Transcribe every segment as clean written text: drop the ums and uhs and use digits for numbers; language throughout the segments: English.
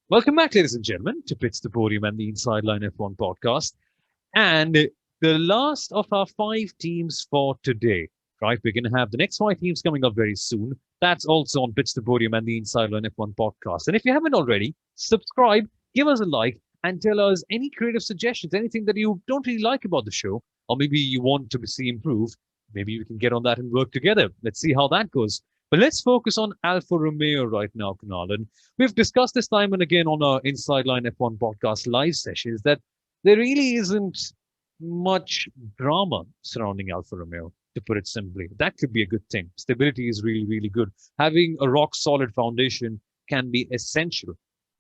Welcome back, ladies and gentlemen, to Pits To Podium and the Inside Line F1 podcast. And the last of our five teams for today, right? We're going to have the next five teams coming up very soon. That's also on Pits To Podium and the Inside Line F1 podcast. And if you haven't already, subscribe, give us a like, and tell us any creative suggestions, anything that you don't really like about the show, or maybe you want to see improved. Maybe we can get on that and work together. Let's see how that goes. But let's focus on Alfa Romeo right now, Kunal. And we've discussed this time and again on our Inside Line F1 podcast live sessions that there really isn't much drama surrounding Alfa Romeo, to put it simply. That could be a good thing. Stability is really, really good. Having a rock solid foundation can be essential.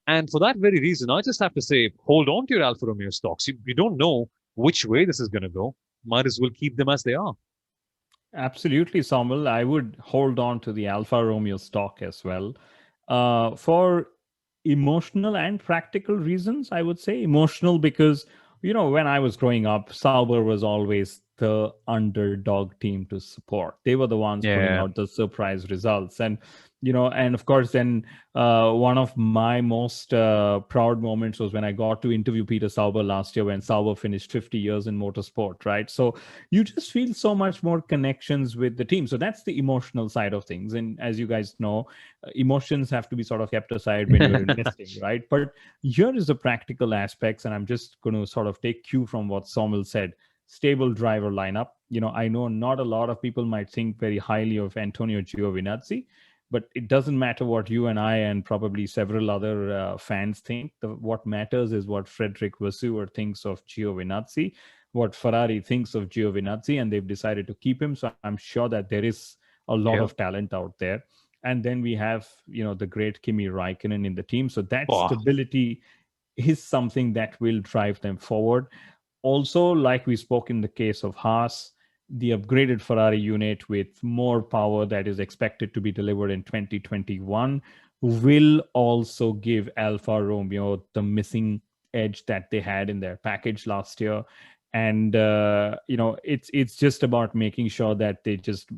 And for that very reason, I just have to say, hold on to your Alfa Romeo stocks. You don't know which way this is going to go. Might as well keep them as they are. Absolutely, Soumil. I would hold on to the Alfa Romeo stock as well. For emotional and practical reasons, I would say. Emotional because, when I was growing up, Sauber was always the underdog team to support. They were the ones putting Yeah. out the surprise results. And of course, then one of my most proud moments was when I got to interview Peter Sauber last year when Sauber finished 50 years in motorsport, right? So you just feel so much more connections with the team. So that's the emotional side of things. And as you guys know, emotions have to be sort of kept aside when you're investing, right? But here is the practical aspects, and I'm just going to sort of take cue from what Somil said. Stable driver lineup. I know not a lot of people might think very highly of Antonio Giovinazzi, but it doesn't matter what you and I and probably several other fans think. What matters is what Frederick Vasseur thinks of Giovinazzi, what Ferrari thinks of Giovinazzi, and they've decided to keep him. So I'm sure that there is a lot Yeah. of talent out there. And then we have, the great Kimi Raikkonen in the team. So that Oh, stability is something that will drive them forward. Also, like we spoke in the case of Haas, the upgraded Ferrari unit with more power that is expected to be delivered in 2021 will also give Alfa Romeo the missing edge that they had in their package last year. And it's just about making sure that they just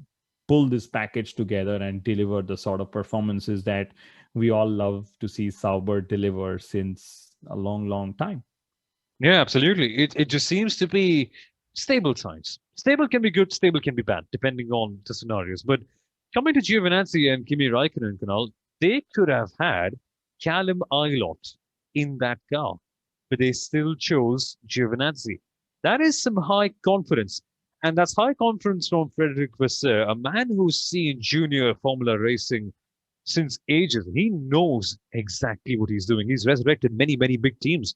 pull this package together and deliver the sort of performances that we all love to see Sauber deliver since a long, long time. yeah, absolutely. It just seems to be stable times. Stable can be good, stable can be bad, depending on the scenarios. But coming to Giovinazzi and Kimi Raikkonen, Kunal, they could have had Callum Ilott in that car, but they still chose Giovinazzi. That is some high confidence. And that's high confidence from Frederick Vasseur, a man who's seen junior Formula racing since ages. He knows exactly what he's doing. He's resurrected many, many big teams.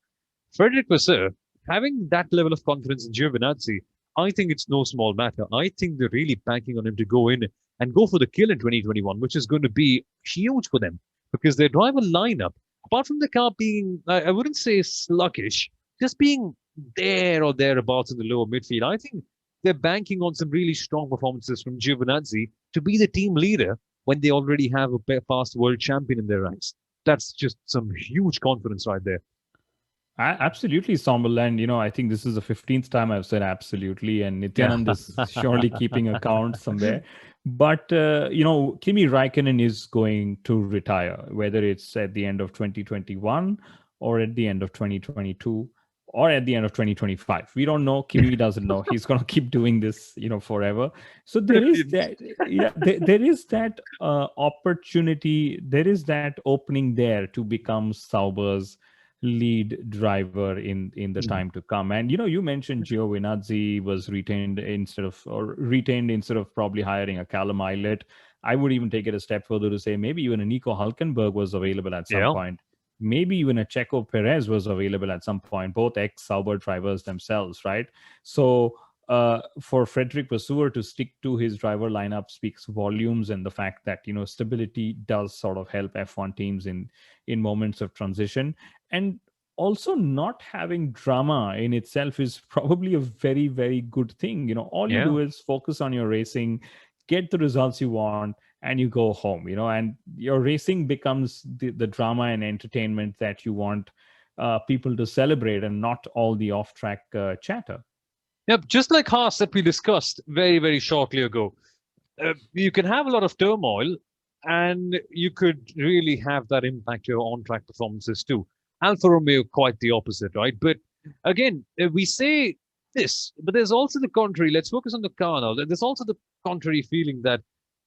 Frederick Vasseur, having that level of confidence in Giovinazzi, I think it's no small matter. I think they're really banking on him to go in and go for the kill in 2021, which is going to be huge for them because their driver lineup, apart from the car being, I wouldn't say sluggish, just being there or thereabouts in the lower midfield, I think they're banking on some really strong performances from Giovinazzi to be the team leader when they already have a past world champion in their ranks. That's just some huge confidence right there. Absolutely, Sombal. And, I think this is the 15th time I've said absolutely. And Yeah. Nityanand is surely keeping account somewhere. But, Kimi Raikkonen is going to retire, whether it's at the end of 2021 or at the end of 2022 or at the end of 2025. We don't know. Kimi doesn't know. He's going to keep doing this, forever. So there is that, yeah, there is that opportunity. There is that opening there to become Sauber's lead driver in the time to come. And you mentioned Giovinazzi was retained instead of probably hiring a Callum Islet. I would even take it a step further to say maybe even a Nico Hulkenberg was available at some Yeah. point. Maybe even a Checo Perez was available at some point, both ex Sauber drivers themselves, right? So for Frederick Vasseur to stick to his driver lineup speaks volumes, and the fact that stability does sort of help F1 teams in moments of transition. And also, not having drama in itself is probably a very, very good thing. All you Yeah. do is focus on your racing, get the results you want, and you go home. And your racing becomes the drama and entertainment that you want people to celebrate, and not all the off-track chatter. Yep. Just like Haas that we discussed very, very shortly ago. You can have a lot of turmoil, and you could really have that impact your on-track performances too. Alfa Romeo, quite the opposite, right? But again, we say this, but there's also the contrary. Let's focus on the car now. There's also the contrary feeling that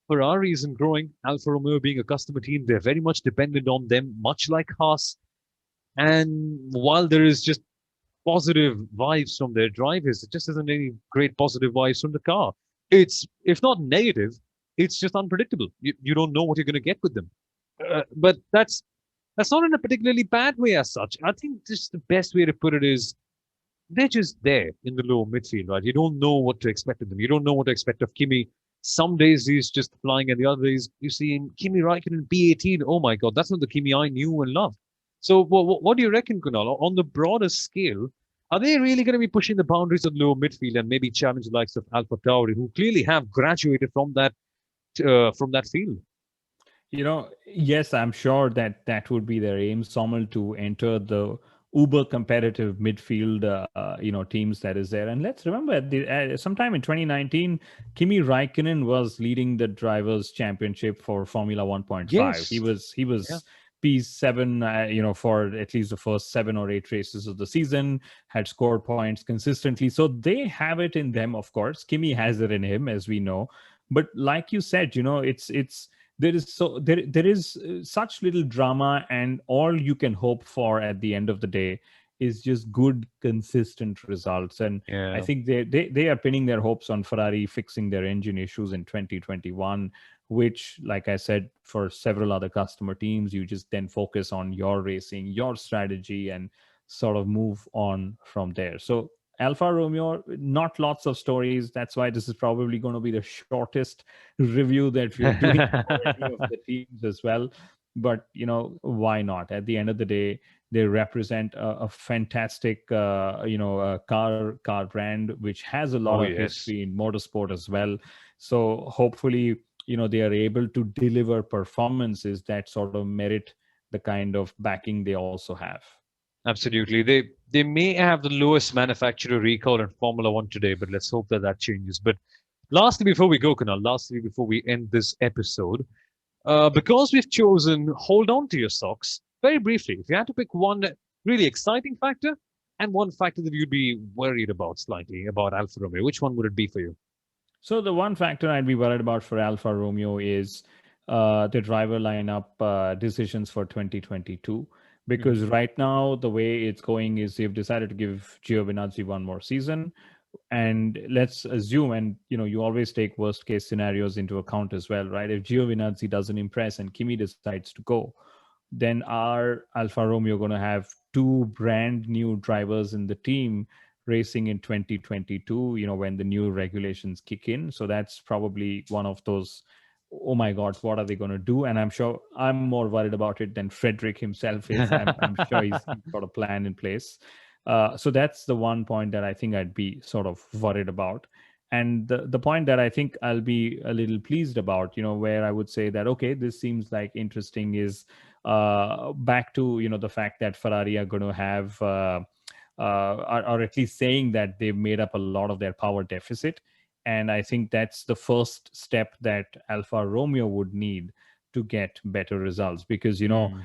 Ferrari isn't growing. Alfa Romeo being a customer team, they're very much dependent on them, much like Haas. And while there is just positive vibes from their drivers, it just isn't any great positive vibes from the car. It's, if not negative, it's just unpredictable. You don't know what you're going to get with them. But that's not in a particularly bad way as such. I think just the best way to put it is they're just there in the low midfield, right? You don't know what to expect of them. You don't know what to expect of Kimi. Some days he's just flying, and the other days you see him, Kimi Raikkonen B18. Oh my God, that's not the Kimi I knew and loved. So, what do you reckon, Kunal? On the broader scale, are they really going to be pushing the boundaries of low midfield and maybe challenge the likes of Alpha Tauri, who clearly have graduated from that field? Yes, I'm sure that that would be their aim, Sommel, to enter the uber competitive midfield, teams that is there. And let's remember, sometime in 2019, Kimi Raikkonen was leading the drivers' championship for Formula 1.5. He Yes. was he Yeah. was P7, for at least the first 7 or 8 races of the season, had scored points consistently. So they have it in them, of course. Kimi has it in him, as we know. But like you said, it's there is such little drama, and all you can hope for at the end of the day is just good consistent results. And I Yeah. think they are pinning their hopes on Ferrari fixing their engine issues in 2021, which, like I said, for several other customer teams, you just then focus on your racing, your strategy, and sort of move on from there. So Alfa Romeo, not lots of stories. That's why this is probably going to be the shortest review that we are doing for any of the teams as well. But why not? At the end of the day, they represent a fantastic, car brand which has a lot Oh, of yes. history in motorsport as well. So hopefully, they are able to deliver performances that sort of merit the kind of backing they also have. Absolutely. They may have the lowest manufacturer recall in Formula One today, but let's hope that that changes. But lastly, before we go, Kunal, lastly, before we end this episode, because we've chosen hold on to your socks, very briefly, if you had to pick one really exciting factor and one factor that you'd be worried about slightly about Alfa Romeo, which one would it be for you? So the one factor I'd be worried about for Alfa Romeo is the driver lineup decisions for 2022. Because Hmm. right now the way it's going is they've decided to give Giovinazzi one more season, and let's assume, and you always take worst case scenarios into account as well, right? If Giovinazzi doesn't impress and Kimi decides to go, then are Alfa Romeo going to have two brand new drivers in the team racing in 2022, when the new regulations kick in? So that's probably one of those, oh my God, what are they going to do? And I'm sure I'm more worried about it than Frederick himself is. I'm sure he's got a plan in place. So that's the one point that I think I'd be sort of worried about. And the point that I think I'll be a little pleased about, where I would say that, okay, this seems like interesting, is back to, the fact that Ferrari are going to have, or at least saying that they've made up a lot of their power deficit. And I think that's the first step that Alfa Romeo would need to get better results, because Mm,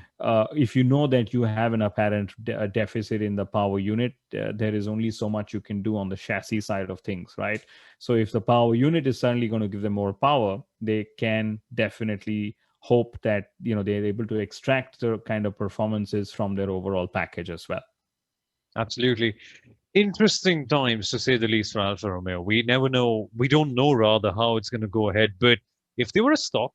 if you know that you have an apparent deficit in the power unit, there is only so much you can do on the chassis side of things, right? So if the power unit is suddenly going to give them more power, they can definitely hope that they're able to extract the kind of performances from their overall package as well. absolutely. Interesting times to say the least for Alfa Romeo. We never know, we don't know rather how it's going to go ahead. But if they were a stock,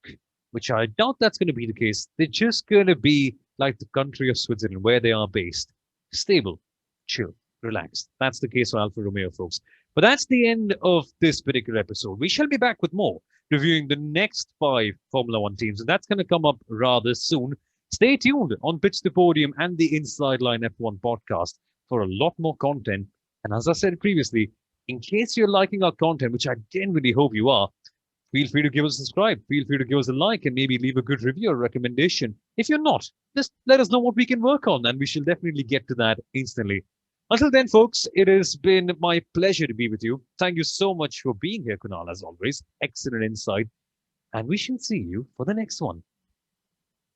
which I doubt that's going to be the case, they're just going to be like the country of Switzerland, where they are based, stable, chill, relaxed. That's the case for Alfa Romeo, folks. But that's the end of this particular episode. We shall be back with more, reviewing the next 5 Formula 1 teams, and that's going to come up rather soon. Stay tuned on Pitch the Podium and the Inside Line F1 podcast for a lot more content. And as I said previously, in case you're liking our content, which I genuinely hope you are, feel free to give us a subscribe. Feel free to give us a like and maybe leave a good review or recommendation. If you're not, just let us know what we can work on, and we shall definitely get to that instantly. Until then, folks, it has been my pleasure to be with you. Thank you so much for being here, Kunal, as always. Excellent insight. And we shall see you for the next one.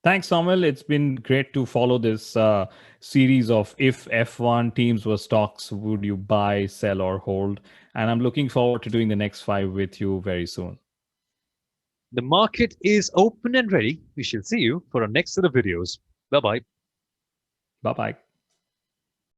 Thanks, Samuel. It's been great to follow this series of if F1 teams were stocks, would you buy, sell, or hold? And I'm looking forward to doing the next five with you very soon. The market is open and ready. We shall see you for our next set of videos. Bye bye. Bye bye.